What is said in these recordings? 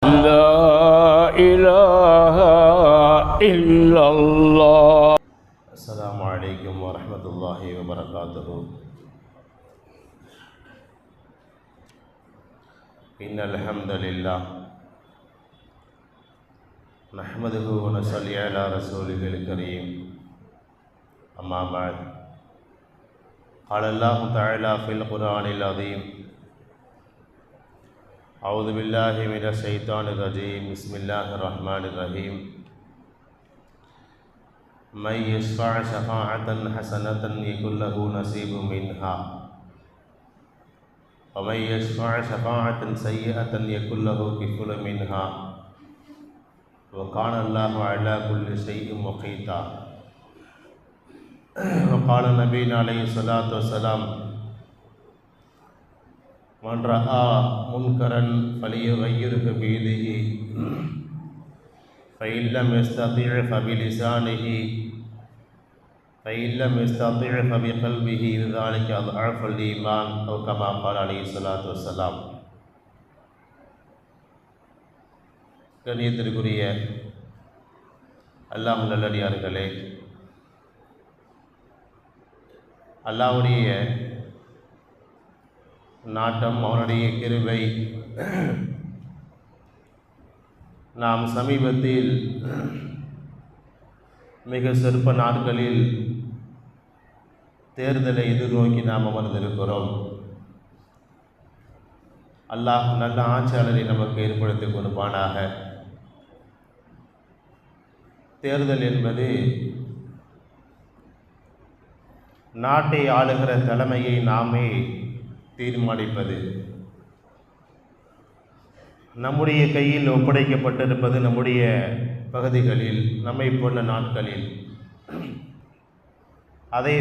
لا إله إلا الله. السلام عليكم ورحمة الله وبركاته. إن الحمد لله نحمده ونصلي على رسوله الكريم. أما بعد، قال الله تعالى في القرآن العظيم: أعوذ بالله من الشيطان الرجيم. بسم الله الرحمن الرحيم. من يشفع شفاعة حسنة يكن له نصيب منها ومن يشفع شفاعة سيئة يكن له كفل منها وكان الله على كل شيء مقيتا. وقال نبينا عليه الصلاة والسلام: من رأى منكرا فليغيره بيده فإن لم يستطع فبلسانه فإن لم يستطع فبقلبه ذلك أضعف الإيمان أو كما قال عليه الصلاة والسلام. கண்ணியத்திற்குரிய அல்லாஹ் நல்லடியார்களே, அல்லாஹ்வுடைய நாட்டம், அவனுடைய கிருபை, நாம் சமீபத்தில் மிக சொற்ப நாட்களில் தேர்தலை எதிர்நோக்கி நாம் அமர்ந்திருக்கிறோம். அல்லாஹ் நல்ல ஆட்சியாளரை நமக்கு ஏற்படுத்தி கொடுப்பானாக. தேர்தல் என்பது நாட்டை ஆளுகிற தலைமையை நாமே தீர்மானிப்பது, நம்முடைய கையில் ஒப்படைக்கப்பட்டிருப்பது. நம்முடைய பகுதிகளில், நம்மை போன்ற நாட்களில் அதை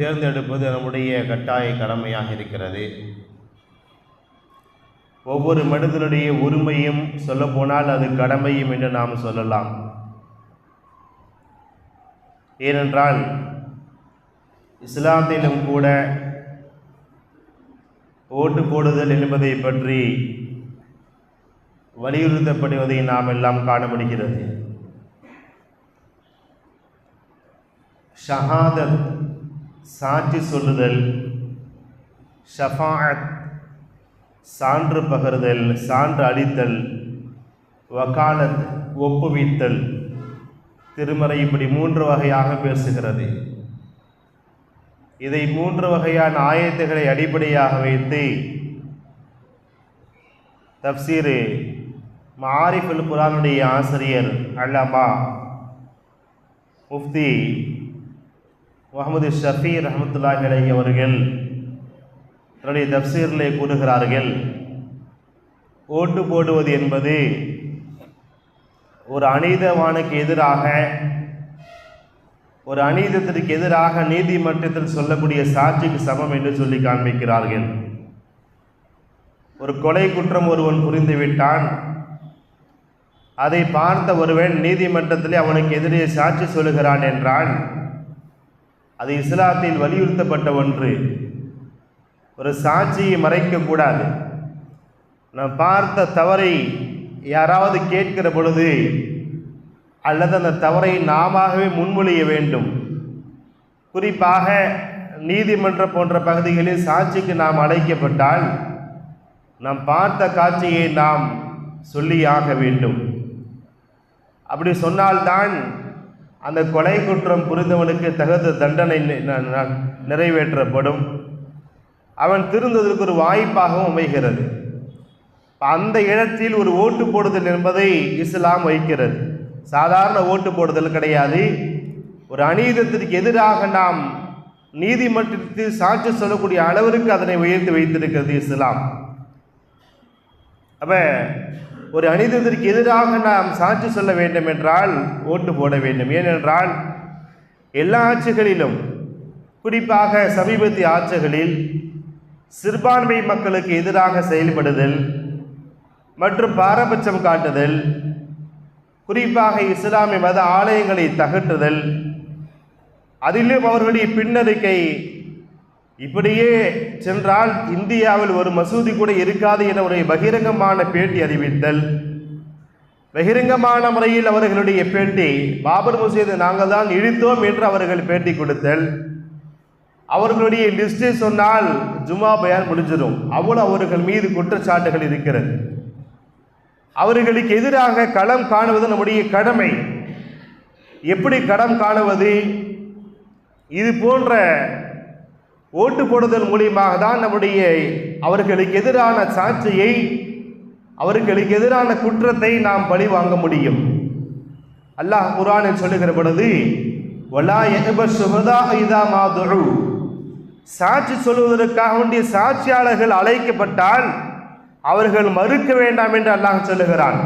தேர்ந்தெடுப்பது நம்முடைய கட்டாய கடமையாக இருக்கிறது. ஒவ்வொரு மனிதனுடைய உரிமையும் சொல்லப்போனால் அது கடமையும் என்று நாம் சொல்லலாம். ஏனென்றால் இஸ்லாத்திலும் கூட ஓட்டு போடுதல் என்பதை பற்றி வலியுறுத்தப்படுவதை நாம் எல்லாம் காண முடிகிறது. ஷஹாதத் சாட்சி சொல்லுதல், ஷஃபாஅத் சான்று பகர்தல், சான்று அளித்தல், வகாலத் ஒப்புவித்தல், திருமறை இப்படி 3 வகையாக பேசுகிறது. இதை 3 வகையான ஆயத்துகளை அடிப்படையாக வைத்து தஃப்சீர் மாரிஃபுல் குர்ஆனுடைய ஆசிரியர் அல்லாமா முஃப்தி முஹம்மது ஷஃபி ரஹ்மத்துல்லாஹி அலைஹி அவர்கள் தன்னுடைய தஃப்சீரிலே கூறுகிறார்கள்: ஓட்டு போடுவது என்பது ஒரு அநீதவானுக்கு எதிராக, ஒரு அநீதத்திற்கு எதிராக நீதிமன்றத்தில் சொல்லக்கூடிய சாட்சிக்கு சமம் என்று சொல்லி காண்பிக்கிறார்கள். ஒரு கொலை குற்றம் ஒருவன் புரிந்துவிட்டான், அதை பார்த்த ஒருவன் நீதிமன்றத்தில் அவனுக்கு எதிரே சாட்சி சொல்லுகிறான் என்றால் அது இஸ்லாத்தில் வலியுறுத்தப்பட்ட ஒன்று. ஒரு சாட்சியை மறைக்கக்கூடாது. நாம் பார்த்த தவறை யாராவது கேட்கிற பொழுது அல்லது அந்த தவறை நாமவே முன்மொழிய வேண்டும். குறிப்பாக நீதிமன்றம் போன்ற பகுதிகளில் சாட்சிக்கு நாம் அழைக்கப்பட்டால் நாம் பார்த்த காட்சியை நாம் சொல்லியாக வேண்டும். அப்படி சொன்னால்தான் அந்த கொலை குற்றம் புரிந்தவனுக்கு தகுந்த தண்டனை நிறைவேற்றப்படும். அவன் திருந்துவதற்கு ஒரு வாய்ப்பாகவும் அமைகிறது. அந்த இடத்தில் ஒரு ஓட்டு போடுதல் என்பதை இஸ்லாம் வைக்கிறது. சாதாரண ஓட்டு போடுதல் கிடையாது. ஒரு அநீதத்திற்கு எதிராக நாம் நீதிமன்றத்தில் சாட்சி சொல்லக்கூடிய அளவிற்கு அதனை உயர்த்தி வைத்திருக்கிறது இஸ்லாம். அப்போ ஒரு அநீதத்திற்கு எதிராக நாம் சாட்சி சொல்ல வேண்டும் என்றால் ஓட்டு போட வேண்டும். ஏனென்றால் எல்லா ஆட்சிகளிலும், குறிப்பாக சமீபத்திய ஆட்சிகளில் சிறுபான்மை மக்களுக்கு எதிராக செயல்படுதல் மற்றும் பாரபட்சம் காட்டுதல், குறிப்பாக இஸ்லாமிய மத ஆலயங்களை தகற்றுதல், அதிலும் அவர்களுடைய பின்னறிக்கை இப்படியே சென்றால் இந்தியாவில் ஒரு மசூதி கூட இருக்காது என ஒரு பகிரங்கமான பேட்டி அறிவித்தல், பகிரங்கமான முறையில் அவர்களுடைய பேட்டி, பாபர் மசூதை நாங்கள் தான் இடித்தோம் என்று அவர்கள் பேட்டி கொடுத்தல், அவர்களுடைய லிஸ்டை சொன்னால் ஜுமா பயான் முடிஞ்சிடும். அவ்வளவு அவர்கள் மீது குற்றச்சாட்டுகள் இருக்கிறது. அவர்களுக்கு எதிராக களம் காணுவது நம்முடைய கடமை. எப்படி களம் காணுவது? இது போன்ற ஓட்டு போடுதல் மூலியமாக தான் நம்முடைய அவர்களுக்கு எதிரான சாட்சியை, அவர்களுக்கு எதிரான குற்றத்தை நாம் பழி வாங்க முடியும். அல்லாஹ் குர்ஆனில் சொல்லுகிற பொழுது, வலா யஹ்பஸ் ஷுஹதா இதா மா துஉ, சாட்சி சொல்வதற்காக வேண்டிய சாட்சியாளர்கள் அழைக்கப்பட்டால் அவர்கள் மறுக்க வேண்டாம் என்று அல்லாஹ் சொல்லுகிறான்.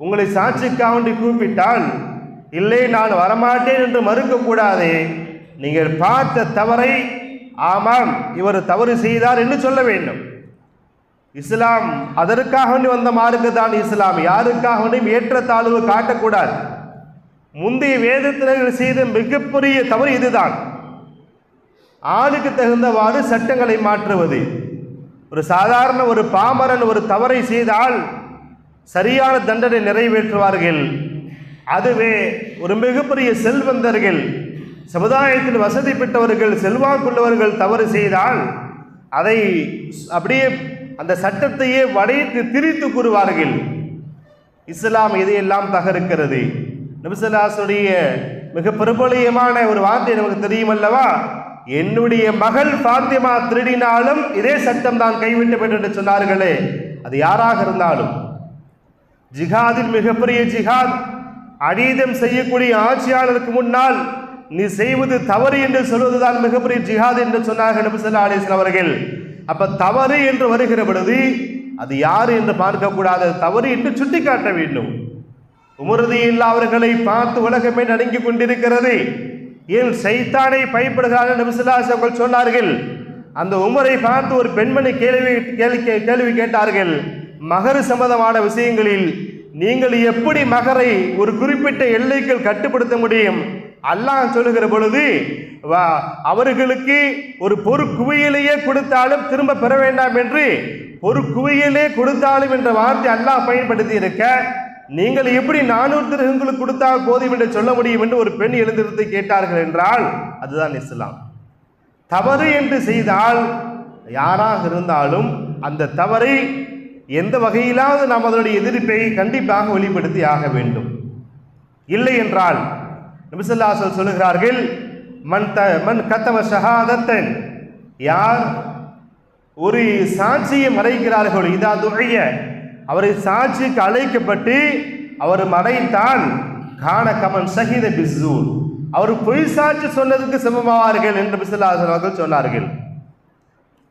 உங்களை சாட்சிக்காக வேண்டி கூப்பிட்டால் இல்லை நான் வரமாட்டேன் என்று மறுக்கக்கூடாது. நீங்கள் பார்த்த தவறை ஆமாம் இவர் தவறு செய்தார் என்று சொல்ல வேண்டும். இஸ்லாம் அதற்காக வேண்டி வந்த மார்க்கு தான் இஸ்லாம். யாருக்காக வேண்டியும் ஏற்றத்தாழ்வு காட்டக்கூடாது. முந்தைய வேதத்தினர்கள் செய்த மிகப்பெரிய தவறு இதுதான். ஆளுக்கு தகுந்தவாறு சட்டங்களை மாற்றுவது. ஒரு சாதாரண ஒரு பாமரன் ஒரு தவறை செய்தால் சரியான தண்டனை நிறைவேற்றுவார்கள். அதுவே ஒரு மிகப்பெரிய செல்வந்தர்கள், சமுதாயத்தில் வசதி பெற்றவர்கள், செல்வாக்குள்ளவர்கள் தவறு செய்தால் அதை அப்படியே அந்த சட்டத்தையே வடைத்து திரித்து கூறுவார்கள். இஸ்லாம் இதையெல்லாம் தகர்க்கிறது. நபி ஸல்லல்லாஹு அலைஹி வஸல்லம் மிக பிரபலியமான ஒரு வார்த்தை நமக்கு தெரியும் அல்லவா, என்னுடைய மகள் ஃபாத்திமா திருடினாலும் இதே சட்டம் தான் கைவிட்டப்பட்டு என்று சொன்னார்களே. அது யாராக இருந்தாலும், ஜிஹாதில் மிகப்பெரிய ஜிஹாத், அநீதம் செய்யக்கூடிய ஆட்சியாளருக்கு முன்னால் நீ செய்வது தவறு என்று சொல்வதுதான் மிகப்பெரிய ஜிஹாத் என்று சொன்னார்கள் நபி ஸல்லல்லாஹு அலைஹி வஸல்லம் அவர்கள். அப்ப தவறு என்று வருகிற பொழுது அது யார் என்று பார்க்கக்கூடாது, தவறு என்று சுட்டி காட்ட வேண்டும். உமர் ரலியல்லாஹு அவர்களை பார்த்து உலகமே நடுங்கிக் கொண்டிருக்கிறது. ஏன் சைத்தானை பயப்படுகிறார்கள் நபி ஸல்லல்லாஹு அலைஹி வஸல்லம் சொன்னார்கள். அந்த உமரை பார்த்து ஒரு பெண்மணி கேள்வி கேட்டார்கள். மகர் சம்பந்தமான விஷயங்களில் நீங்கள் எப்படி மகரை ஒரு குறிப்பிட்ட எல்லைக்குள் கட்டுப்படுத்த முடியும்? அல்லாஹ் சொல்லுகிற பொழுது அவர்களுக்கு ஒரு பொறுக்குவியலையே கொடுத்தாலும் திரும்ப பெற வேண்டாம் என்று பொறுக்குவியலே கொடுத்தாலும் என்ற வார்த்தை அல்லாஹ் பயன்படுத்தி இருக்க, நீங்கள் எப்படி 400 திரகங்களுக்கு கொடுத்தால் போதும் என்று சொல்ல முடியும் என்று ஒரு பெண் எழுந்திருந்து கேட்டார்கள் என்றால் அதுதான் இஸ்லாம். தவறு என்று செய்தால் யாராக இருந்தாலும் அந்த தவறை எந்த வகையிலாவது நாம் அதனுடைய எதிர்ப்பை கண்டிப்பாக வெளிப்படுத்தி ஆக வேண்டும். இல்லை என்றால் நபி ஸல்லல்லாஹு அலைஹி வஸல்லம் சொல்லுகிறார்கள், மன் கத்தம ஷஹாதத்தன், யார் ஒரு சாட்சியை மறைக்கிறார்கள், இதா துஐய, அவரை சாட்சிக்கு அழைக்கப்பட்டு அவர் மறைத்தால் கான கமன் ஷஹீத பிஸ்ஸூர், அவர் பொய் சாட்சி சொன்னதுக்கு சமமாவார்கள் என்று நபி ஸல்லல்லாஹு அலைஹி வஸல்லம் சொன்னார்கள்.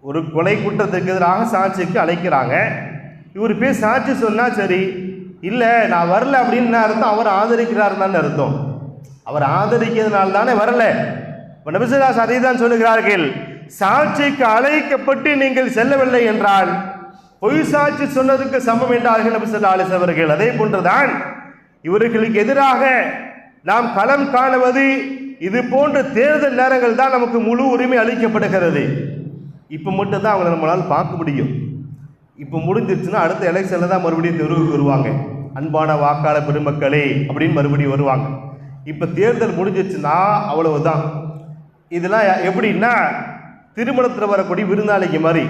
ஒரு கொலை குற்றத்துக்கு எதிராக சாட்சிக்கு அழைக்கிறாங்க. இவர் போய் சாட்சி சொன்னா சரி, இல்லை நான் வரல அப்படின்னு அர்த்தம் அவர் ஆதரிக்கிறார் தான் அர்த்தம். அவர் ஆதரிக்கிறதுனால தானே வரல. நபி ஸல்லல்லாஹு அலைஹி வஸல்லம் அதை தான் சொல்லுகிறார்கள், சாட்சிக்கு அழைக்கப்பட்டு நீங்கள் செல்லவில்லை என்றால் பொய் சாட்சி சொன்னதுக்கு சமம் என்றார்கள் நபி ஸல்லல்லாஹு அலைஹி வஸல்லம் அவர்கள். அதே போன்றுதான் இவர்களுக்கு எதிராக நாம் களம் காணுவது, இது போன்ற தேர்தல் நேரங்கள் தான் நமக்கு முழு உரிமை அளிக்கப்படுகிறது. இப்போ மட்டும்தான் அவங்களை நம்மளால் பார்க்க முடியும். இப்போ முடிஞ்சிருச்சுன்னா அடுத்த எலெக்ஷனில் தான் மறுபடியும் தெருவுக்கு வருவாங்க, அன்பான வாக்காளர் பெருமக்களே அப்படின்னு மறுபடியும் வருவாங்க. இப்போ தேர்தல் முடிஞ்சிருச்சுன்னா அவ்வளவுதான். இதெல்லாம் எப்படின்னா திருமணத்தில் வரக்கூடிய விருந்தாளிக்கு மாதிரி,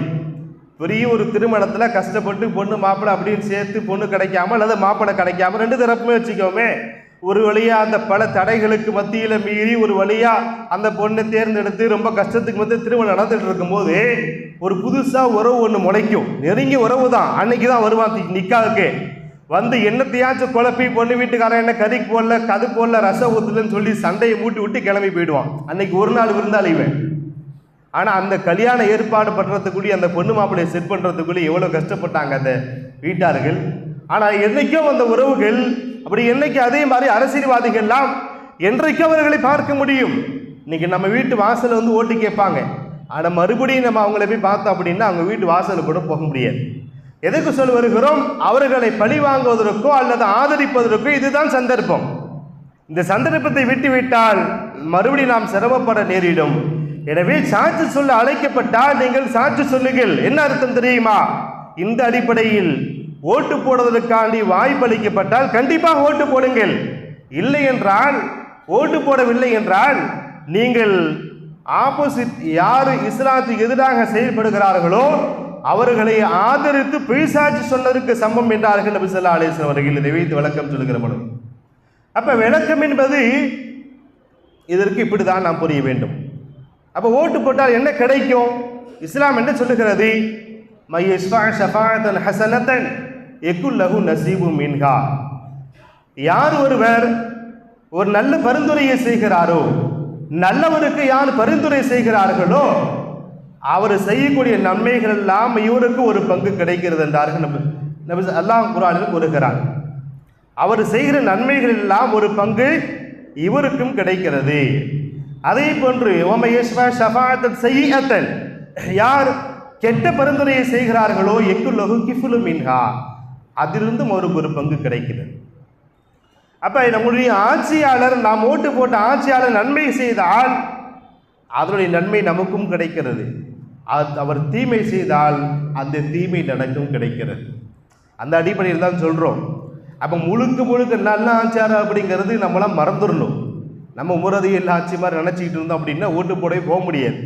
பெரிய ஒரு திருமணத்தில் கஷ்டப்பட்டு பொண்ணு மாப்பிள்ளை அப்படின்னு சேர்த்து பொண்ணு கிடைக்காம அல்லது மாப்பிள்ளை கிடைக்காம ரெண்டு தரப்புமே வச்சுக்கோமே, ஒரு வழியாக அந்த பல தடைகளுக்கு மத்தியில் மீறி ஒரு வழியாக அந்த பொண்ணை தேர்ந்தெடுத்து ரொம்ப கஷ்டத்துக்கு வந்து திருமணம் நடந்துட்டு இருக்கும்போது ஒரு புதுசாக உறவு ஒன்று முளைக்கும். நெருங்கிய உறவு தான், அன்னைக்கு தான் வருவான் நிக்காவுக்கு வந்து என்னத்தையாச்சும் குழப்பி பொண்ணு வீட்டுக்காரன் என்ன கறி போடல கது போடல ரசம் ஊற்றுலன்னு சொல்லி சண்டையை மூட்டி விட்டு கிளம்பி போயிடுவான். அன்னைக்கு ஒரு நாள் விருந்தாளிவன். ஆனால் அந்த கல்யாண ஏற்பாடு பண்ணுறதுக்குள்ளே அந்த பொண்ணு மாப்பிள்ளையை செட் பண்ணுறதுக்குள்ளே எவ்வளோ கஷ்டப்பட்டாங்க அந்த வீட்டார்கள். ஆனால் என்றைக்கும் அந்த உறவுகள் அப்படி என்னைக்கு அதே மாதிரி அரசியல்வாதிகள்லாம் என்றைக்கும் அவர்களை பார்க்க முடியும். இன்னைக்கு நம்ம வீட்டு வாசலில் வந்து ஓட்டு கேட்பாங்க, ஆனால் மறுபடியும் நம்ம அவங்கள போய் பார்த்தோம் அப்படின்னா அவங்க வீட்டு வாசலில் கூட போக முடியாது. எதுக்கு சொல்ல வருகிறோம்? அவர்களை பழி வாங்குவதற்கோ அல்லது ஆதரிப்பதற்கோ இதுதான் சந்தர்ப்பம். இந்த சந்தர்ப்பத்தை விட்டுவிட்டால் மறுபடியும் நாம் சிரமப்பட நேரிடும். எனவே சாட்சி சொல்ல அழைக்கப்பட்டால் நீங்கள் சாட்சி சொல்லுங்கள். என்ன அர்த்தம் தெரியுமா? இந்த அடிப்படையில் ஓட்டு போடுவதற்காண்டி வாய்ப்பளிக்கப்பட்டால் கண்டிப்பாக ஓட்டு போடுங்கள். இல்லை என்றால், ஓட்டு போடவில்லை என்றால், நீங்கள் ஆப்போசிட் யார் இஸ்லாத்துக்கு எதிராக செயல்படுகிறார்களோ அவர்களை ஆதரித்து பிசாசு சொன்னதற்கு சமம் என்றார்கள் நபி ஸல்லல்லாஹு அலைஹி வஸல்லம் அவர்கள். இதை வைத்து விளக்கம் சொல்லுகிற பொழுது, அப்ப விளக்கம் என்பது இதற்கு இப்படிதான் நாம் புரிய வேண்டும். அப்ப ஓட்டு போட்டால் என்ன கிடைக்கும்? இஸ்லாம் என்ன சொல்லுகிறது? மையஷ்ஃபா ஷஃபாஅத்தன் ஹஸனத்தன் யகுல் லஹு நஸீபு மின்ஹா. யார் ஒருவர் ஒரு நல்ல பரிந்துரையை செய்கிறாரோ, நல்லவருக்கு யார் பரிந்துரை செய்கிறார்களோ அவர் செய்யக்கூடிய நன்மைகள் எல்லாம் இவருக்கு ஒரு பங்கு கிடைக்கிறது என்றார்கள் நபி அல்லாஹ் குர்ஆனில் கூறுகிறார். அவர் செய்கிற நன்மைகள் எல்லாம் ஒரு பங்கு இவருக்கும் கிடைக்கிறது. அதே போன்று யார் கெட்ட பரிந்துரையை செய்கிறார்களோ எக்குல்லஹு கிஃபுலு மின்ஹா, அதிலிருந்தும் அவருக்கு ஒரு பங்கு கிடைக்கிறது. அப்ப நம்முடைய ஆட்சியாளர், நாம் ஓட்டு போட்ட ஆட்சியாளர் நன்மை செய்தால் அதனுடைய நன்மை நமக்கும் கிடைக்கிறது. அவர் தீமை செய்தால் அந்த தீமை நடக்கும் கிடைக்கிறது. அந்த அடிப்படையில் தான் சொல்றோம். அப்ப முழுக்க முழுக்க நல்ல ஆட்சியாளர் அப்படிங்கிறது நம்மளாம் மறந்துடணும். நம்ம முறதியில் ஆட்சி மாதிரி நினைச்சிக்கிட்டு இருந்தோம் அப்படின்னா ஓட்டு போடவே போக முடியாது.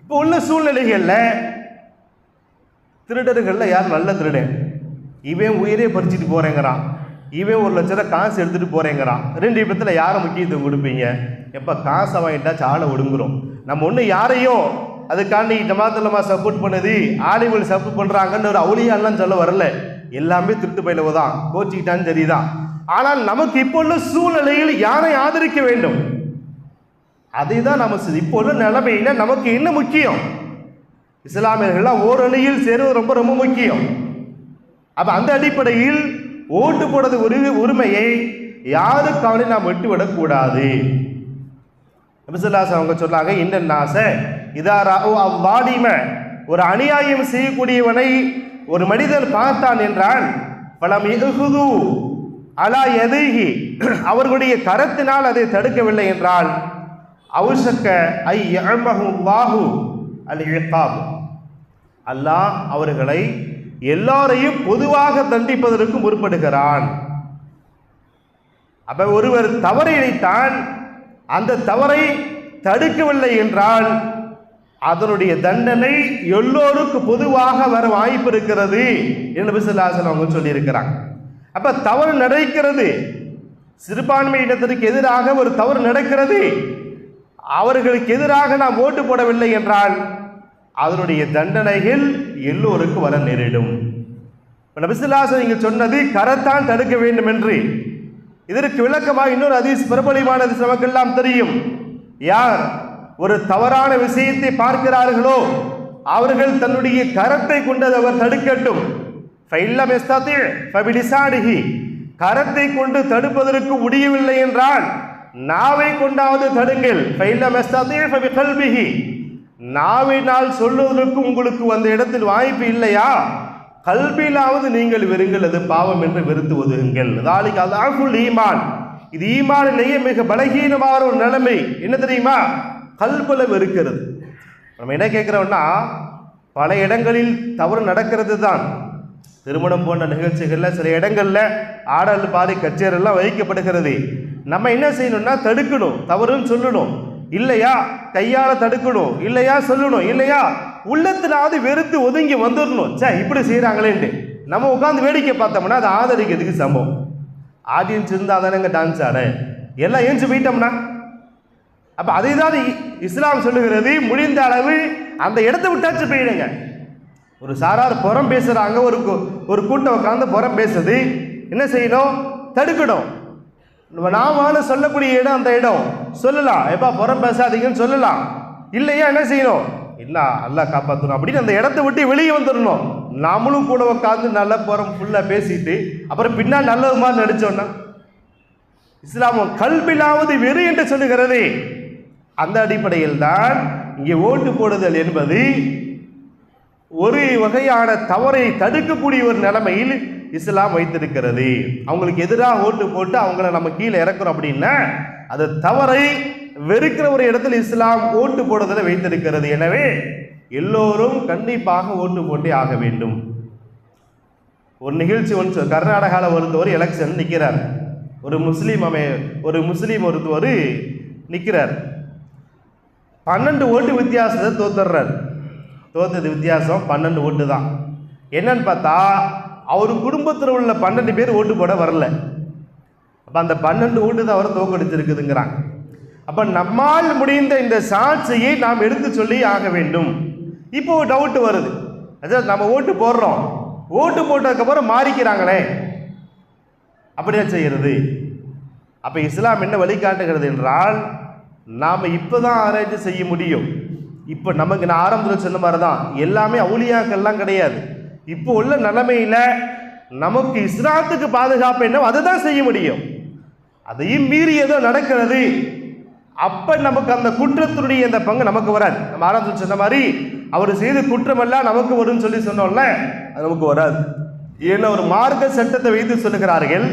இப்போ உள்ள சூழ்நிலைகள்ல திருடர்கள்ல யார் நல்ல திருடன்? இவன் உயிரே பறிச்சுட்டு போறேங்கிறான், இவன் 1 லட்ச ரூபாய் காசு எடுத்துட்டு போறேங்கிறான். 2 பேத்துல யாரை முக்கியத்துவம் கொடுப்பீங்க? எப்ப காசை வாங்கிட்டா சாலை ஒடுங்குறோம். நம்ம ஒண்ணு யாரையும் அதுக்காண்டி ஜமாத்துலமா சப்போர்ட் பண்ணுது, ஆலிம்கள் சப்போர்ட் பண்றாங்கன்னு ஒரு அவுலியாலாம் சொல்ல வரல. எல்லாமே திருட்டு பயிலவோ தான், கோச்சிக்கிட்டான்னு சரிதான். ஆனால் நமக்கு இப்போ உள்ள சூழ்நிலையில் யாரை ஆதரிக்க வேண்டும்? அதை தான் நம்ம இப்போ உள்ள நிலைமையில நமக்கு என்ன முக்கியம்? இஸ்லாமியர்கள்லாம் ஓரணியில் சேருவது ரொம்ப ரொம்ப முக்கியம். அப்ப அந்த அடிப்படையில் ஓட்டு போடுறது உரிமையை யாருக்கான நாம் விட்டுவிடக்கூடாது. நபி ஸல்லல்லாஹு அலைஹி வஸல்லம் அவங்க சொன்னாங்க, இந்த நாச இதா ரஅு அவ்வாலிம, ஒரு அநியாயம் செய்யக்கூடியவனை ஒரு மனிதன் பார்த்தான் என்றால் பலம் யஹுது அலா யதைஹி, அவர்களுடைய கரத்தினால் அதை தடுக்கவில்லை என்றால் அவுஷக்க ஐ யஅமஹு அல்லாஹு அல் இகாப், அல்லாஹ் அவர்களை எல்லாரையும் பொதுவாக தண்டிப்பதற்கு முற்படுகிறான். அப்ப ஒருவர் தவறை இழைத்தான், அந்த தவறை தடுக்கவில்லை என்றால் அதனுடைய தண்டனை எல்லோருக்கும் பொதுவாக வர வாய்ப்பு இருக்கிறது என்று நபி ஸல்லல்லாஹு அலைஹி வஸல்லம் அவங்க சொல்லி இருக்கிறாங்க. அப்ப தவறு நடக்கிறது, சிறுபான்மை இனத்திற்கு எதிராக ஒரு தவறு நடக்கிறது, அவர்களுக்கு எதிராக நாம் ஓட்டு போடவில்லை என்றால் அதனுடைய தண்டனைகள் எல்லோருக்கும் வர நேரிடும். நபி ஸல்லல்லாஹு அலைஹி வஸல்லம் இங்கு சொன்னது கரத்தான் தடுக்க வேண்டும் என்று. இதற்கு விளக்கமாக இன்னொரு ஹதீஸ், பிரபலமான ஹதீஸ் நமக்கெல்லாம் தெரியும். யார் ஒரு தவறான விஷயத்தை பார்க்கிறார்களோ அவர்கள் தன்னுடைய கரத்தை கொண்டு அவர் தடுக்கட்டும். ஃபைல்லம் யஸ்ததி ஃபபிலிசானிஹி, கரத்தை கொண்டு தடுப்பதற்கு முடியவில்லை என்றால் நாவை கொண்டாவது தடுங்கள். ஃபைல்லம் யஸ்ததி ஃபபிகல்பிஹி, நாவினால் சொல்லுவதற்கு உங்களுக்கு அந்த இடத்தில் வாய்ப்பு இல்லையா, கல்பிலாவது நீங்கள் வெறுங்கள், அது பாவம் என்று வெறுத்து ஒதுங்குங்கள். தாலிக அல்லாஹுல் ஈமான், இது ஈமானிலேயே மிக பலகீனமான ஒரு நிலைமை. என்ன தெரியுமா? கல்புல வெறுக்கிறது. நம்ம என்ன கேட்கிறோம்னா, பல இடங்களில் தவறு நடக்கிறது தான். திருமணம் போன்ற நிகழ்ச்சிகள்ல சில இடங்கள்ல ஆடல் பாடி கச்சேரெல்லாம் வைக்கப்படுகிறது. நம்ம என்ன செய்யணும்னா தடுக்கணும், தவறுன்னு சொல்லணும், இல்லையா கையால தடுக்கணும், இல்லையா சொல்லணும், இல்லையா உள்ளத்தினாவது வெறுத்து ஒதுங்கி வந்துடணும். சே இப்படி செய்யறாங்களேன்ட்டு நம்ம உட்காந்து வேடிக்கை பார்த்தோம்னா அது ஆதரிக்கிறதுக்கு சம்பவம். ஆடியன்ஸ் இருந்தால் தானேங்க டான்ஸ் ஆட, எல்லாம் ஏஞ்சி போயிட்டோம்னா. அப்ப அதை தான் இஸ்லாம் சொல்லுகிறது, முடிந்த அளவு அந்த இடத்தை விட்டாச்சு போயிடுங்க. ஒரு சாரார் புறம் பேசுறாங்க, ஒரு கூட்டம் உட்காந்து புறம் பேசுது, என்ன செய்யணும்? தடுக்கணும். நாம சொல்லக்கூடிய இடம் அந்த இடம் சொல்லலாம், எப்பா புறம் பேசாதீங்கன்னு சொல்லலாம். இல்லையா என்ன செய்யணும்? இல்ல அல்லாஹ் காப்பாற்றணும் அப்படின்னு அந்த இடத்தை விட்டு வெளியே வந்துடணும். நாமளும் கூட உட்காந்து நல்ல புறம் ஃபுல்லா பேசிட்டு அப்புறம் பின்னால் நல்லது மாதிரி நடிச்சோம்னா இஸ்லாமும் கல்பிலாவது வெறு என்று சொல்லுகிறது. அந்த அடிப்படையில் தான் இங்கே ஓட்டு போடுதல் என்பது ஒரு வகையான தவறை தடுக்கக்கூடிய ஒரு நிலைமையில் இஸ்லாம் வைத்திருக்கிறது. அவங்களுக்கு எதிராக ஓட்டு போட்டு அவங்கள நம்ம கீழே இறக்குறோம் அப்படின்னா அது தவறை வெறுக்கிற ஒரு இடத்தில் இஸ்லாம் ஓட்டு போடுதலை வைத்திருக்கிறது. எனவே எல்லோரும் கண்டிப்பாக ஓட்டு போட்டே ஆக வேண்டும். ஒரு நிகழ்ச்சி ஒன்று கர்நாடகாவில் ஒருத்தவர் எலெக்ஷன் நிற்கிறார். ஒரு முஸ்லீம் ஒருத்தவர் நிற்கிறார். 12 ஓட்டு வித்தியாசத்தை தோத்துறார். தோத்தது வித்தியாசம் 12 ஓட்டு தான். என்னன்னு பார்த்தா அவர் குடும்பத்தில் உள்ள 12 பேர் ஓட்டு போட வரல. அப்போ அந்த 12 ஓட்டு தான் அவர் தோக்கடிச்சிருக்குதுங்கிறாங்க. அப்போ நம்மால் முடிந்த இந்த சாட்சியை நாம் எடுத்து சொல்லி ஆக வேண்டும். இப்போ ஒரு டவுட் வருது, அதாவது நம்ம ஓட்டு போடுறோம், ஓட்டு போட்டதுக்கப்புறம் மாறிக்கிறாங்களே, அப்படியே செய்கிறது. அப்போ இஸ்லாம் என்ன வழிகாட்டுகிறது என்றால், நாம் இப்போ தான் ஆராய்ச்சி செய்ய முடியும். இப்போ நமக்கு நான் ஆரம்பத்தில் சொன்ன மாதிரி தான், எல்லாமே அவுலியாக்கள்லாம் கிடையாது. இப்போ உள்ள நிலைமையில் நமக்கு இஸ்லாத்துக்கு பாதுகாப்பு என்ன, அதை தான் செய்ய முடியும். அதையும் மீறி ஏதோ நடக்கிறது, அப்போ நமக்கு அந்த குற்றத்தினுடைய அந்த பங்கு நமக்கு வராது. நம்ம ஆரம்பத்தில் சொன்ன மாதிரி அவர் செய்த குற்றமெல்லாம் நமக்கு வரும்னு சொல்லி சொன்னோம்ல, அது நமக்கு வராது. ஏன்னா ஒரு மார்க்க சட்டத்தை வைத்து சொல்லுகிறார்கள்.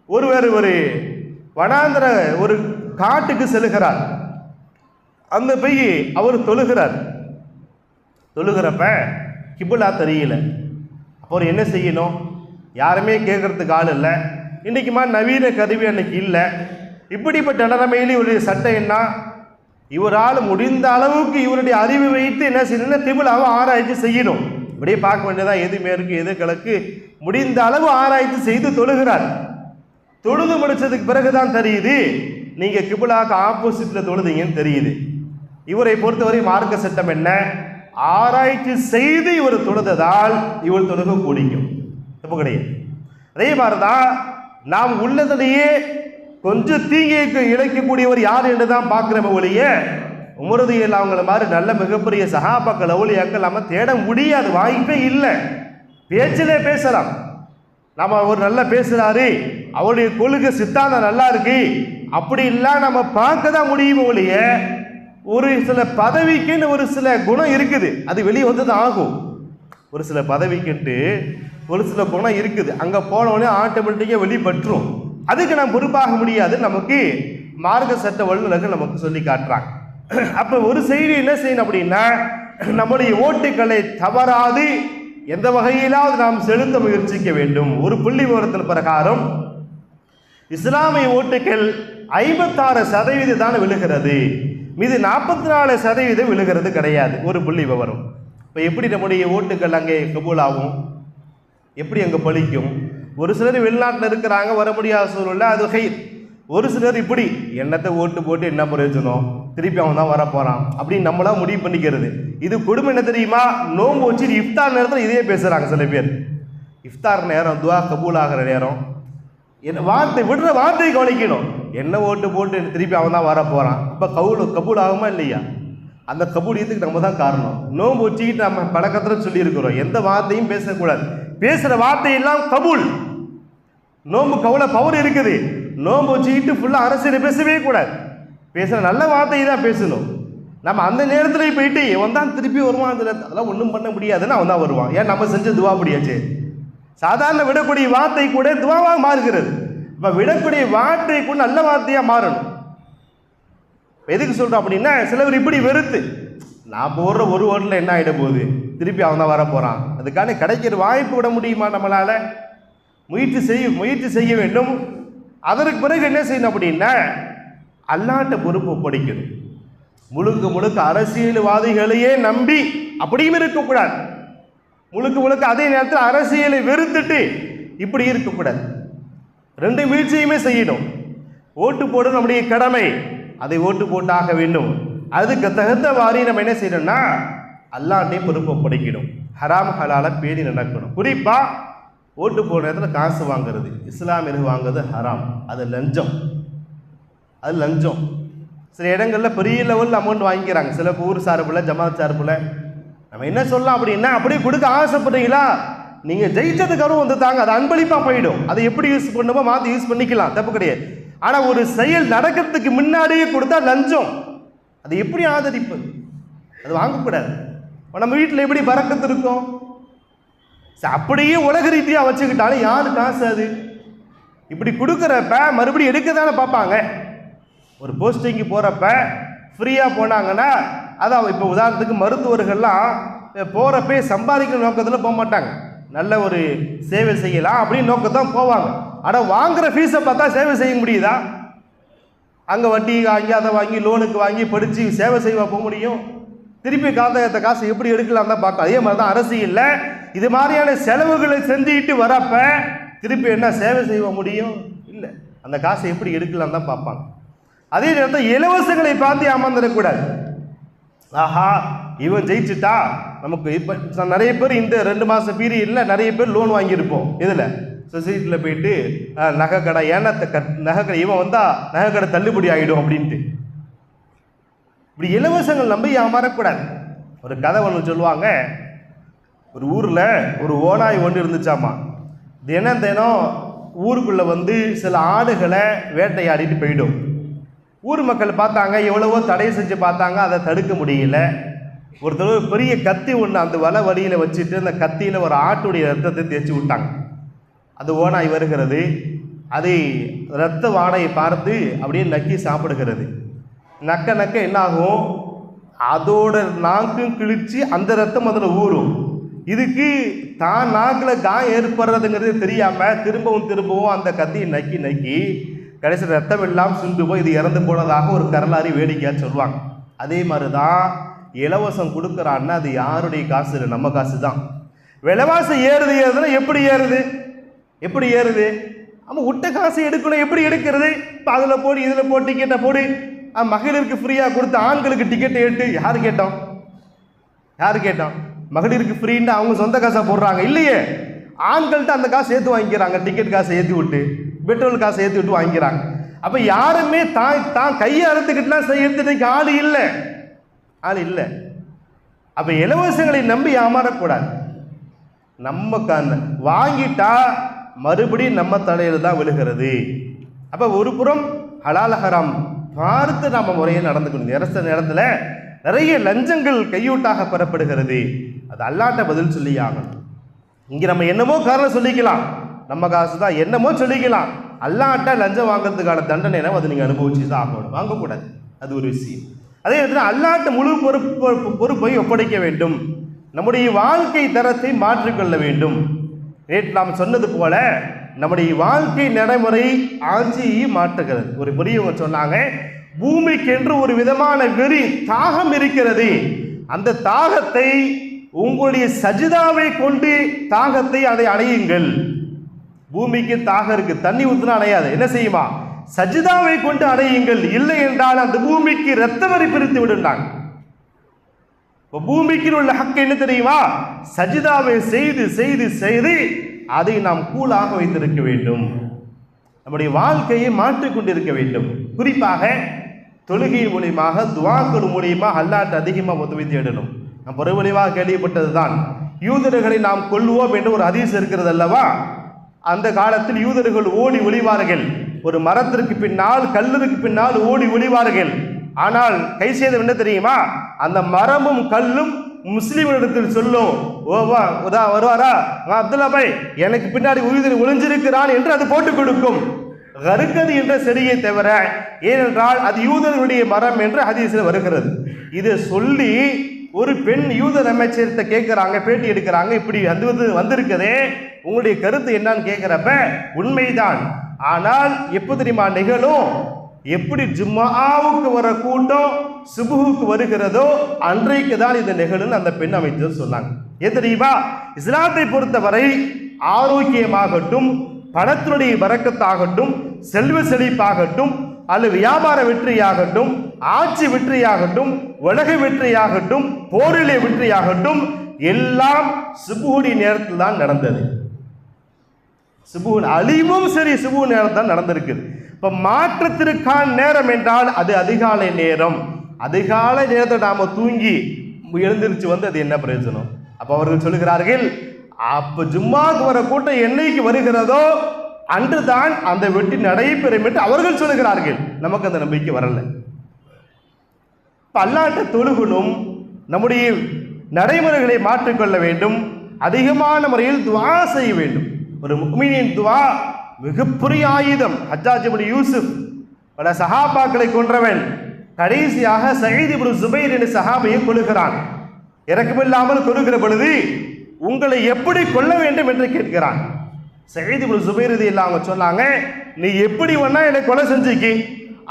ஒருவர் ஒரு வனாந்தர ஒரு காட்டுக்கு செல்லுகிறார். அந்த போய் அவர் தொழுகிறப்ப கிபுலா தெரியல. அப்போ என்ன செய்யணும்? யாருமே கேட்கறதுக்கு ஆள் இல்லை. இன்றைக்குமா நவீன கருவி அன்னைக்கு இல்லை. இப்படிப்பட்ட நிலைமையில இவருடைய சட்டம் என்ன? இவரால் முடிந்த அளவுக்கு இவருடைய அறிவை வைத்து என்ன செய்யணும்னா கிபுலாவை ஆராய்ச்சி செய்யணும். இப்படியே பார்க்க வேண்டியதான், எது மேற்கு எது கிழக்கு, முடிந்த அளவு ஆராய்ச்சி செய்து தொழுகிறார். தொழுது முடிச்சதுக்கு பிறகுதான் தெரியுது நீங்க கிபுலாக்கு ஆப்போசிட்ல தொழுதீங்கன்னு தெரியுது. இவரை பொறுத்தவரை மார்க்க சட்டம் என்ன? ஆராய்ச்சி செய்து இவர் தொழுததால் இவர் தொழுக கூடிக்கும், தப்பு கிடையாது. அதே மாதிரிதான் நாம் உள்ளதிலேயே கொஞ்சம் தீங்கைக்கு இழைக்கக்கூடியவர் யார் என்று தான் பார்க்கிறோம் ஒழிய, உமரதியில் அவங்கள மாதிரி நல்ல மிகப்பெரிய சஹாபாக்கள் அவுலியாக்கள் நம்ம தேட முடியாது, வாய்ப்பே இல்லை. பேச்சிலே பேசலாம், நம்ம ஒரு நல்லா பேசுறாரு, அவருடைய கொள்கை சித்தாந்தம் நல்லா இருக்கு, அப்படி இல்லை நம்ம பார்க்க தான் முடியும் ஒழிய, ஒரு சில பதவிக்குன்னு ஒரு சில குணம் இருக்குது, அது வெளியே வந்து தான் ஆகும். ஒரு சில பதவிக்கிட்டு ஒரு சில குணம் இருக்குது, அங்கே போனவொடனே ஆட்டோமேட்டிக்காக வெளிப்பற்றும். அதுக்கு நாம் பொறுப்பாக முடியாது, நமக்கு மார்க்க சட்ட வல்லுநர்கள் நமக்கு சொல்லி காட்டுறாங்க. அப்போ ஒரு செய்தி என்ன செய்யணும் அப்படின்னா, நம்முடைய ஓட்டுக்களை தவறாது எந்த வகையிலாவது நாம் செலுத்த முயற்சிக்க வேண்டும். ஒரு புள்ளி விவரத்தின் பிரகாரம் இஸ்லாமிய ஓட்டுக்கள் 56% தான் விழுகிறது, மீது 44% விழுகிறது கிடையாது. ஒரு புள்ளி விவரம். இப்போ எப்படி நம்முடைய ஓட்டுக்கள் அங்கே கபூலாகும், எப்படி அங்கே பலிக்கும்? ஒரு சிலர் வெளிநாட்டில் இருக்கிறாங்க, வர முடியாத சூழலில் அது கை. ஒரு சிலர் இப்படி என்னத்தை ஓட்டு போட்டு என்ன பிரயோஜனம், திருப்பி அவன் தான் வரப்போகிறான் அப்படின்னு நம்மளா முடிவு பண்ணிக்கிறது. இது கொடுமை என்ன தெரியுமா? நோன்பு வச்சு இஃப்தார் நேரத்தில் இதே பேசுகிறாங்க சில பேர். இஃப்தார் நேரம், துவா கபூல் ஆகிற நேரம், என்ன வார்த்தை விடுற வார்த்தையை கவனிக்கணும். என்ன ஓட்டு போட்டு திருப்பி அவன் தான் வரப்போகிறான், அப்போ கபூல் ஆகுமா இல்லையா? அந்த கபூலியத்துக்கு நம்ம தான் காரணம். நோன்பு வச்சுக்கிட்டு நம்ம பழக்கத்தில் சொல்லியிருக்கிறோம், எந்த வார்த்தையும் பேசக்கூடாது, பேசுகிற வார்த்தையெல்லாம் கபூல். நோன்பு கவுல பவர் இருக்குது, நோன்பு வச்சுக்கிட்டு ஃபுல்லாக அரசியல் பேசவே கூடாது, பேசுகிற நல்ல வார்த்தையை தான் பேசணும். நம்ம அந்த நேரத்தில் போயிட்டு இவன் தான் திருப்பி வருவான், அதெல்லாம் ஒன்றும் பண்ண முடியாதுன்னு அவன் தான் வருவான். ஏன் நம்ம செஞ்ச துவா முடியாச்சு. சாதாரண விடக்கூடிய வார்த்தை கூட துவாவாக மாறுகிறது. இப்போ விடக்கூடிய வார்த்தை கூட நல்ல வார்த்தையாக மாறணும். எதுக்கு சொல்கிறோம் அப்படின்னா, சிலவர் இப்படி வெறுத்து நான் போடுற ஒரு ஓட்டில் என்ன ஆகிட போகுது, திருப்பி அவன் தான் வரப்போகிறான், அதுக்கான கிடைக்கிற வாய்ப்பு விட முடியுமா நம்மளால்? முயற்சி செய்ய வேண்டும். அதற்கு பிறகு என்ன செய்யணும் அப்படின்னா, அல்லாட்ட பொறுப்பு ஒப்படைக்கணும். முழுக்க அரசியல்வாதிகளையே நம்பி அப்படியும் இருக்கக்கூடாது. முழுக்க அதே நேரத்தில் அரசியலை வெறுத்துட்டு இப்படி இருக்கக்கூடாது. ரெண்டு முயற்சியுமே செய்யணும். ஓட்டு போட நம்முடைய கடமை, அதை ஓட்டு போட்டாக வேண்டும். அதுக்கு தகுந்த வாரி நம்ம என்ன செய்யணும்னா, அல்லாட்டே பொறுப்பு ஒப்படைக்கணும். ஹராம் ஹலால பேணி நடக்கணும். குறிப்பாக ஓட்டு போடுற நேரத்தில் காசு வாங்குறது, இஸ்லாமியர்கள் வாங்குறது ஹராம், அது லஞ்சம். சில இடங்களில் பெரிய லெவலில் அமௌண்ட் வாங்கிக்கிறாங்க, சில ஊர் சார்பில் ஜமாத் சார்பில். நம்ம என்ன சொல்லலாம் அப்படின்னா, அப்படியே கொடுக்க ஆசைப்படுறீங்களா, நீங்கள் ஜெயிச்சதுக்கு வந்து தாங்க, அது அன்பளிப்பாக போயிடும். அதை எப்படி யூஸ் பண்ணுமோ மாற்றி யூஸ் பண்ணிக்கலாம், தப்பு கிடையாது. ஆனால் ஒரு செயல் நடக்கிறதுக்கு முன்னாடியே கொடுத்தா லஞ்சம், அது எப்படி ஆதரிப்பது? அது வாங்கக்கூடாது. நம்ம வீட்டில் எப்படி பறக்கத்து இருக்கும், அப்படியே உலக ரீதியாக வச்சுக்கிட்டாலும் யாரு காசு அது? இப்படி கொடுக்குறப்ப மறுபடியும் எடுக்க தானே பார்ப்பாங்க. ஒரு போஸ்டிங்கு போகிறப்ப ஃப்ரீயாக போனாங்கன்னா, அதான் இப்போ உதாரணத்துக்கு மருத்துவர்கள்லாம் போகிறப்பே சம்பாதிக்கிற நோக்கத்தில் போக மாட்டாங்க. நல்ல ஒரு சேவை செய்யலாம் அப்படின்னு நோக்கத்தான் போவாங்க. ஆனால் வாங்குற ஃபீஸை பார்த்தா சேவை செய்ய முடியுதா? அங்கே வட்டி வாங்கி அதை வாங்கி லோனுக்கு வாங்கி படித்து சேவை செய்வா போக முடியும்? திருப்பி காந்தகத்தை காசு எப்படி எடுக்கலாம் தான் பார்க்கலாம். அதே மாதிரி தான் அரசியலில் இது மாதிரியான செலவுகளை செஞ்சுக்கிட்டு வரப்ப திருப்பி என்ன சேவை செய்ய முடியும்? இல்லை. அந்த காசை எப்படி எடுக்கலாம் தான் பார்ப்பாங்க. அதே நேரத்தில் இலவசங்களை பார்த்து அமர்ந்துடக்கூடாது. ஆஹா இவன் ஜெயிச்சுட்டா நமக்கு இப்போ நிறைய பேர் இந்த 2 மாத பீரியடில் நிறைய பேர் லோன் வாங்கியிருப்போம். இதில் சொசைட்டியில் போயிட்டு நகைக்கடை ஏன்னா நகைக்கடை இவன் வந்தால் நகைக்கடை தள்ளுபடி ஆகிடும் அப்படின்ட்டு இப்படி இலவசங்கள் நம்பி ஏமாறக்கூடாது. ஒரு கதை ஒன்று சொல்லுவாங்க. ஒரு ஊரில் ஒரு ஓநாய் ஒன்று இருந்துச்சாமா. தினம் ஊருக்குள்ளே வந்து சில ஆடுகளை வேட்டையாடிட்டு போயிடும். ஊர் மக்கள் பார்த்தாங்க, எவ்வளவோ தடை செஞ்சு பார்த்தாங்க, அதை தடுக்க முடியல. ஒரு தடவை பெரிய கத்தி ஒன்று அந்த வலை வழியில் வச்சுட்டு அந்த கத்தியில் ஒரு ஆட்டுடைய ரத்தத்தை தேய்ச்சி விட்டாங்க. அது ஓநாய் வருகிறது. அதை இரத்த வாடையை பார்த்து அப்படியே நக்கி சாப்பிடுகிறது. நக்க நக்க என்னாகும், அதோட நாக்கும் கிழிச்சு அந்த ரத்தம் அதில் ஊறும். இதுக்கு தான் நாக்கில் காயம் ஏற்படுறதுங்கிறது தெரியாமல் திரும்பவும் அந்த கத்தியை நக்கி நக்கி கடைசி ரத்தம் எல்லாம் சுண்டு போய் இது இறந்து போனதாக ஒரு வரலாறு வேடிக்கையாக சொல்லுவாங்க. அதே மாதிரி தான் இலவசம் கொடுக்குறான்னா அது யாருடைய காசு இல்லை, நம்ம காசு தான். விலைவாசி ஏறுதுன்னா எப்படி ஏறுது? நம்ம விட்ட காசு எடுக்கணும், எப்படி எடுக்கிறது? இப்போ அதில் போடு இதில் போட்டு டிக்கெட்டை போடு. மகளிருக்கு ஃப்ரீயாக கொடுத்து ஆண்களுக்கு டிக்கெட் ஏட்டு யார் கேட்டோம்? மகளிருக்கு ஃப்ரீன்னு அவங்க சொந்த காசாக போடுறாங்க இல்லையே. ஆண்கள்கிட்ட அந்த காசு ஏற்று வாங்கிக்கிறாங்க. டிக்கெட் காசை ஏற்றி விட்டு பெட்ரோல் காசை ஏற்றி விட்டு வாங்கிக்கிறாங்க. அப்போ யாருமே தான் கையை அறுத்துக்கிட்டுலாம் செய்யறதுக்கு ஆள் இல்லை. அப்போ இலவசங்களை நம்பி ஏமாறக்கூடாது. நம்ம வாங்கிட்டா மறுபடியும் நம்ம தலையில் தான் விழுகிறது. அப்போ ஒரு புறம் ஹலால் ஹராம் பார்த்து நம்ம முறையில் நடந்துக்கணும். அரச நேரத்தில் நிறைய லஞ்சங்கள் கையூட்டாக பெறப்படுகிறது. அது அல்லாட்ட பதில் சொல்லி ஆகணும். இங்கே நம்ம என்னமோ காரணம் சொல்லிக்கலாம், நம்ம காசு தான் என்னமோ சொல்லிக்கலாம். அல்லாட்ட லஞ்சம் வாங்கிறதுக்கான தண்டனை அதை நீங்கள் அனுபவிச்சு தான் ஆகணும், வாங்கக்கூடாது. அது ஒரு விஷயம். அதே நேரத்தில் அல்லாட்ட முழு பொறுப்பை ஒப்படைக்க வேண்டும். நம்முடைய வாழ்க்கை தரத்தை மாற்றிக்கொள்ள வேண்டும். நேற்று நாம் சொன்னது போல நம்முடைய வாழ்க்கை நடைமுறை ஆட்சியை மாற்றுகிறது. ஒரு பெரியவங்க சொன்னாங்க, பூமிக்கென்று ஒரு விதமான வெறி தாகம் இருக்கிறது. அந்த தாகத்தை உங்களுடைய சஜிதாவை கொண்டு தாகத்தை அதை அடையுங்கள். பூமிக்கு தாகம் இருக்கு, தண்ணி ஊற்றினா அடையாது. என்ன செய்யுமா? சஜிதாவை கொண்டு அடையுங்கள். இல்லை என்றால் அந்த பூமிக்கு இரத்த வரி பிரித்து விடுண்டாங்க. பூமிக்கு உள்ள ஹக்கு என்ன தெரியுமா? சஜிதாவை செய்து செய்து செய்து அதை நாம் கூலாக வைத்திருக்க வேண்டும். நம்முடைய வாழ்க்கையை மாற்றிக்கொண்டிருக்க வேண்டும். குறிப்பாக தொழுகை மூலியமாக துவாக்கள் மூலியமாக அல்லாஹ்ட்ட அதிகமாக உதவி தேடணும். நாம் பருவழிவாக கேள்விப்பட்டது தான், யூதர்களை நாம் கொல்லுவோம் என்று ஒரு ஹதீஸ் இருக்கிறது அல்லவா? அந்த காலத்தில் யூதர்கள் ஓடி ஒளிவார்கள். ஒரு மரத்திற்கு பின்னால் கல்லுக்கு பின்னால் ஓடி ஒளிவார்கள். ஆனால் கை செய்தம் என்ன தெரியுமா? அந்த மரமும் கல்லும் முஸ்லிம்களிடத்தில் சொல்லும், ஓவா உதா வருவாரா அப்துல்லா பாய், எனக்கு பின்னாடி உயிர் ஒளிஞ்சிருக்கிறான் என்று அது போட்டுக் கொடுக்கும். கருக்கது என்ற செடியை தவிர, ஏனென்றால் அது யூதர்களுடைய மரம் என்று ஹதீஸில் வருகிறது. இதை சொல்லி ஒரு பெண் யூதர் அமைச்சர்கிட்ட கேட்குறாங்க, பேட்டி எடுக்கிறாங்க, இப்படி வந்திருக்கதே உங்களுடைய கருத்து என்னன்னு கேட்குறப்ப, உண்மைதான், ஆனால் எப்போ தெரியுமா நிகழும்? எப்படி ஜும்மாவுக்கு வர கூட்டம் சுபுகுக்கு வருகிறதோ அன்றைக்கு தான் இந்த நிகழும் அந்த பெண் அமைச்சர் சொன்னாங்க. ஏன் தெரியுமா? இஸ்லாத்தை பொறுத்தவரை ஆரோக்கியமாகட்டும், பணத்தினுடைய வரக்கத்தாகட்டும், செல்வ செழிப்பாகட்டும், அல்லது வியாபார வெற்றியாகட்டும், ஆட்சி வெற்றியாகட்டும், உலக வெற்றியாகட்டும், போரிலே வெற்றியாகட்டும், எல்லாம் சுபுகுடைய நேரத்தில் தான் நடந்தது. சுபுகு அழிவும் சரி சுபுகு நேரம் தான் நடந்திருக்குது. இப்போ மாற்றத்திற்கான நேரம் என்றால் அது அதிகாலை நேரம். அதிகாலை நேரத்தை நாம தூங்கி எழுந்திருச்சு அது என்ன பிரயோஜனம்? அப்போ அவர்கள் சொல்லுகிறார்கள், அப்போ ஜும்மாவுக்கு வர கூட்டம் என்னைக்கு வருகிறதோ அன்றுதான் அந்த வெற்றி நடைபெறும் என்று அவர்கள் சொல்லுகிறார்கள். நமக்கு அந்த நம்பிக்கை வரல. இப்போ அல்லாஹ்ட்ட தொழுகணும், நம்முடைய நடைமுறைகளை மாற்றிக்கொள்ள வேண்டும், அதிகமான முறையில் துஆ செய்ய வேண்டும். ஒரு முஃமினின் துஆ மிகப்பெரிய ஆயுதம். ஹஜ்ஜாஜ் இப்னு யூசுப் பல சஹாபாக்களை கொன்றவன் கடைசியாக சயீத் இப்னு ஜுபைர் என்ற சஹாபியை கொல்லுகிறான். இரக்கமில்லாமல் கொல்லுகிற பொழுது உங்களை எப்படி கொல்ல வேண்டும் என்று கேட்கிறான். சயீத் இப்னு ஜுபைர் ரலியல்லாஹு அன்ஹு சொன்னாங்க, நீ எப்படி வேணா என்னை கொலை செஞ்சுக்கி,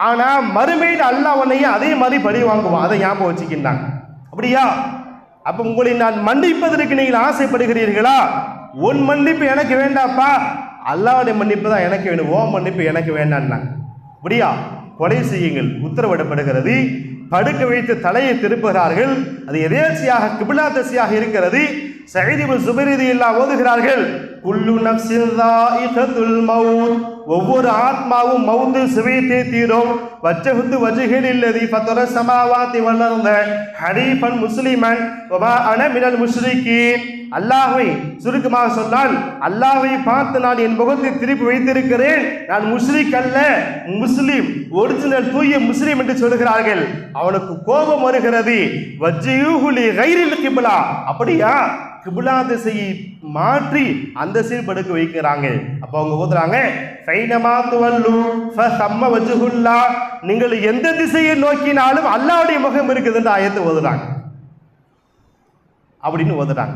ஆனா மறுமையில் அல்லாஹ் உன்னையும் அதே மாதிரி பழி வாங்குவான், அதை ஞாபகம் வச்சுக்கின்றாங்க. அப்படியா? அப்ப உங்களை நான் மன்னிப்பதற்கு நீங்கள் ஆசைப்படுகிறீர்களா? உன் மன்னிப்பு எனக்கு வேண்டாப்பா, அல்லாஹ்வுடைய மன்னிப்பு தான் எனக்கு வேணும், ஓ மன்னிப்பு எனக்கு வேண்டாம்னா அப்படியா? கொலை செய்யுங்கள் உத்தரவிடப்படுகிறது. படுக்க வைத்து தலையை திருப்புகிறார்கள். அது எதேச்சியாக கிபிலா திசையாக இருக்கிறது. சயீத் இப்னு ஜுபைர் ரலியல்லாஹு ஓதுகிறார்கள், குல்லு நஃப்ஸின் ذائقத்துல் மௌத், ஒவ்வொரு ஆத்மாவும் மௌத்து சுவைத்தே தீரும். வஜ்ஹது வஜ்ஹில் இல்லதி ஃபதர ஸமாவாதி வல் அர்த ஹனீஃபன் முஸ்லிமன் வமா அன மினல் முஷ்ரிகீன். அல்லாஹ்வை சுருக்கமாக சொன்னால், அல்லாஹ்வை பார்த்து நான் என் முகத்தை திருப்பி வைத்திருக்கிறேன், நான் முஸ்லிக் அல்ல, முஸ்லிம், ஒரிஜினல் தூய முஸ்லிம் என்று சொல்கிறார்கள். அவனுக்கு கோபம் வருகிறது. வஜ்ஹுஹு லி கைரில் கிப்லா, அப்படியா? கிப்லா திசையை மாற்றி அந்த சைடு படுக்க வைக்கிறாங்க. அப்ப அவங்க ஓதுறாங்க, ஃபைனமா துவல்லு ஃபஸம்ம வஜ்ஹுல்லாஹ், நீங்கள் எந்த திசையை நோக்கினாலும் அல்லாஹ்வுடைய முகம் இருக்குது என்று ஆயத்தை ஓதுறாங்க. அப்படின்னு ஓதுறாங்க.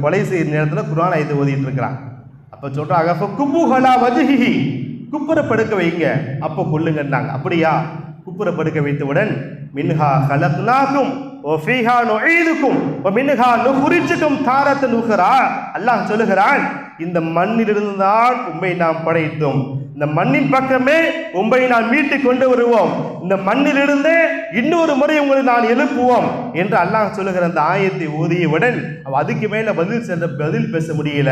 கொலை செய்யற நேரத்தில் குர்ஆன் ஆயத்தை ஓதிட்டு இருக்கிறாங்க. அப்ப சொல்றாங்க, ஃபகுபுஹலா வஜ்ஹிஹி, குப்புற படுக்க வைங்க, அப்போ கொல்லுங்கன்னாங்க. அப்படியா? குப்புற படுக்க வைத்தவுடன் மின்ஹா கலக்னாக்கும் வஃபீஹா நுஈதுக்கும் வமின்ஹா நுக்ரிஜுக்கும் தாரத்தன் உக்ரா, அல்லாஹ் சொல்லுகிறான், இந்த மண்ணிலிருந்து தான் உம்மை நாம் படைத்தோம், இந்த மண்ணின் பக்கமே உம்மை நான் மீட்டு கொண்டு வருவோம், இந்த மண்ணிலிருந்தே இன்னொரு முறை உங்களை நான் எழுப்புவோம் என்று அல்லாஹ் சொல்லுகிற அந்த ஆயத்தை ஓதியவுடன் அதுக்கு மேல பதில் பேச முடியல,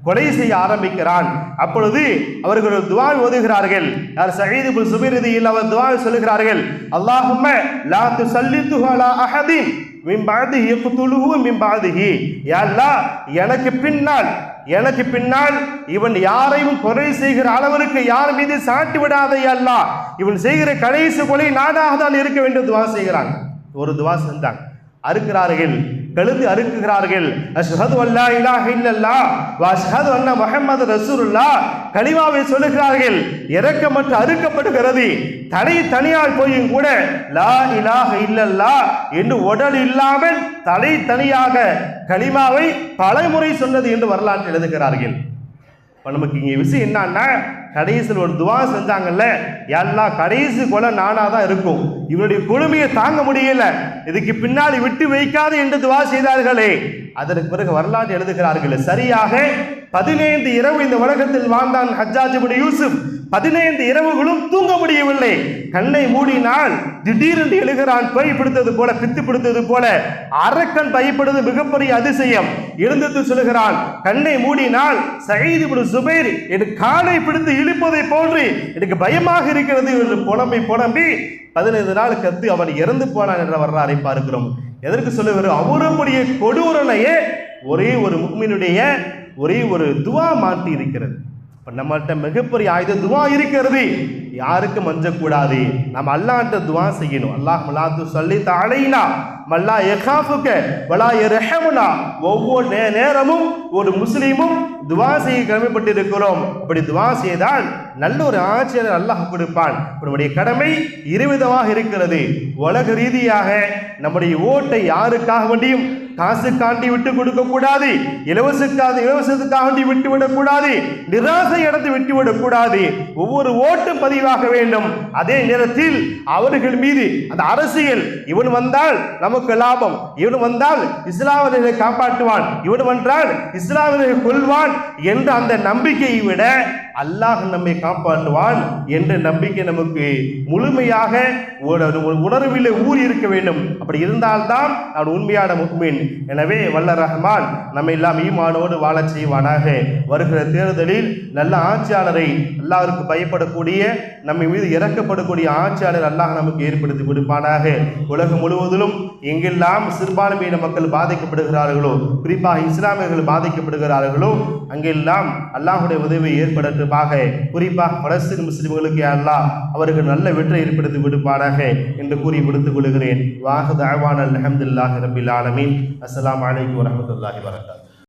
கொலை செய்ய ஆரம்பிக்கிறான். அப்பொழுது அவர்கள் துஆ ஓதுகிறார்கள். யார்? சயீத் இப்னு ஜுபைர் ரலியல்லாஹு அன்ஹு துஆ சொல்லுகிறார்கள், அல்லாஹும்ம லா துஸல்லித்துஹு அலா அஹதின் மின் பஅதிஹி யக்துலுஹு மின் பஅதிஹி, யா அல்லாஹ் எனக்கு பின்னால் இவன் யாரையும் கொலை செய்கிற அளவிற்கு யார் மீது சாட்டி விடாதே அல்லாஹ், இவன் செய்கிற கடைசி கொலை நானாக தான் இருக்க வேண்டும் துவா செய்கிறாங்க. ஒரு துவா செஞ்சாங்க. அறுக்கிறார்கள், கழுத்து அறுக்குகிறார்கள். அஷ்ஹது அல்லா இலாஹ இல்லல்லாஹ் வ அஷ்ஹது அன்ன முஹம்மது ரசூலுல்லாஹ், கலிமாவை சொல்லுகிறார்கள். இரக்கமற்று அறுக்கப்படுகிறது. தனி தனியால் போயும் கூட லா இலாஹ இல்லல்லாஹ் என்று உடல் இல்லாமல் தலை தனியாக கலிமாவை பலமுறை சொன்னது என்று வரலாற்று எழுதுகிறார்கள். இப்போ நமக்கு இங்கே விஷயம் என்னன்னா, கடைசியில் ஒரு துவா செஞ்சாங்கல்ல, எல்லாம் கடைசி கொலை நானாக தான் இருக்கும், இவருடைய கொடுமையை தாங்க முடியல, இதுக்கு பின்னாடி விட்டு வைக்காது என்று துவா செய்தார்களே, அதற்கு பிறகு வரலாற்று எழுதுகிறார்கள். சரியாக 15 இரவு இந்த உலகத்தில் வாழ்ந்தான் ஹஜ்ஜாஜ் இப்னு யூசுப். 15 இரவுகளும் தூங்க முடியவில்லை. கண்ணை மூடினால் திடீரென்று எழுகிறான், பேய் பிடித்தது போல, பித்து பிடித்தது போல. அரக்கன் பயப்படுவது மிகப்பெரிய அதிசயம். எழுந்து சொல்லுகிறான், கண்ணை மூடினால் சயீத் இப்னு ஜுபைர் என் காலை பிடித்து இழுப்பதை போன்று எனக்கு பயமாக இருக்கிறது என்று புலம்பி 15 நாள் கத்து அவன் இறந்து போனான் என்ற வரலாறை பார்க்கிறோம். எதற்கு சொல்லுவார்? அவருடைய கொடூரனையே ஒரே ஒரு முஃமினுடைய ஒரே ஒரு துவா மாட்டி இருக்கிறது. இப்போ நம்மகிட்ட மிகப்பெரிய ஆயுத துவா இருக்கிறது. யாருக்கும் மஞ்சக்கூடாது, நம்ம அல்லாஹ்ட்ட துவா செய்யணும். அல்லாஹ் மலாத்து சொல்லி அலைனா மல்லா யகாஃபுக வலா யர்ஹமுனா, ஒவ்வொரு நேரமும் ஒரு முஸ்லீமும் துவா செய்ய கடமைப்பட்டிருக்கிறோம். அப்படி துவா செய்தால் நல்ல ஒரு ஆட்சியர் அல்லாஹ் கொடுப்பான். நம்முடைய கடமை இருவிதமாக இருக்கிறது. உலக ரீதியாக நம்முடைய ஓட்டை யாருக்காக வேண்டியும் காசுக்காண்டி விட்டு கொடுக்க கூடாது, இலவசத்துக்காக விட்டு விடக்கூடாது, நிராசை அடைந்து விட்டுவிடக் கூடாது. ஒவ்வொரு ஓட்டும் பதிவாக வேண்டும். அதே நேரத்தில் அவர்கள் மீது அந்த அரசியல், இவன் வந்தால் நமக்கு லாபம், இவன் வந்தால் இஸ்லாமியர்களை காப்பாற்றுவான், இவன் வந்தால் இஸ்லாமியர்களை கொள்வான் என்ற அந்த நம்பிக்கையை விட அல்லாஹ் நம்மை காப்பாற்றுவான் என்ற நம்பிக்கை நமக்கு முழுமையாக உணர்வில் ஊறி இருக்க வேண்டும். அப்படி இருந்தால்தான் நான் உண்மையான முஃமின். எனவே வல்ல ரஹ்மான் நம்மை எல்லாம் ஈமானோடு வாழச் செய்வானாக. வருகிற தேர்தலில் நல்ல ஆட்சியாளரை, அல்லாஹ்வுக்கு பயப்படக்கூடிய, நம்மை மீது இறக்கப்படக்கூடிய ஆட்சியாளர் அல்லாஹ் நமக்கு ஏற்படுத்தி கொடுப்பானாக. உலகம் முழுவதிலும் எங்கெல்லாம் சிறுபான்மையின மக்கள் பாதிக்கப்படுகிறார்களோ, குறிப்பாக இஸ்லாமியர்கள் பாதிக்கப்படுகிறார்களோ, அங்கெல்லாம் அல்லாஹ்வுடைய உதவி ஏற்படுத்துமாக, குறிப்பாக பலஸ்தீன் முஸ்லிம்களுக்கு அல்லாஹ் அவர்கள் நல்ல வெற்றி ஏற்படுத்தி விடுப்பானாக என்று கூறி விடுத்துக் கொள்கிறேன். வாஹ் தஅவானா அல்ஹம்துலில்லாஹி ரப்பில் ஆலமீன். அஸ்ஸலாமு அலைக்கும் வரஹ்மத்துல்லாஹி வபரகாத்துஹு.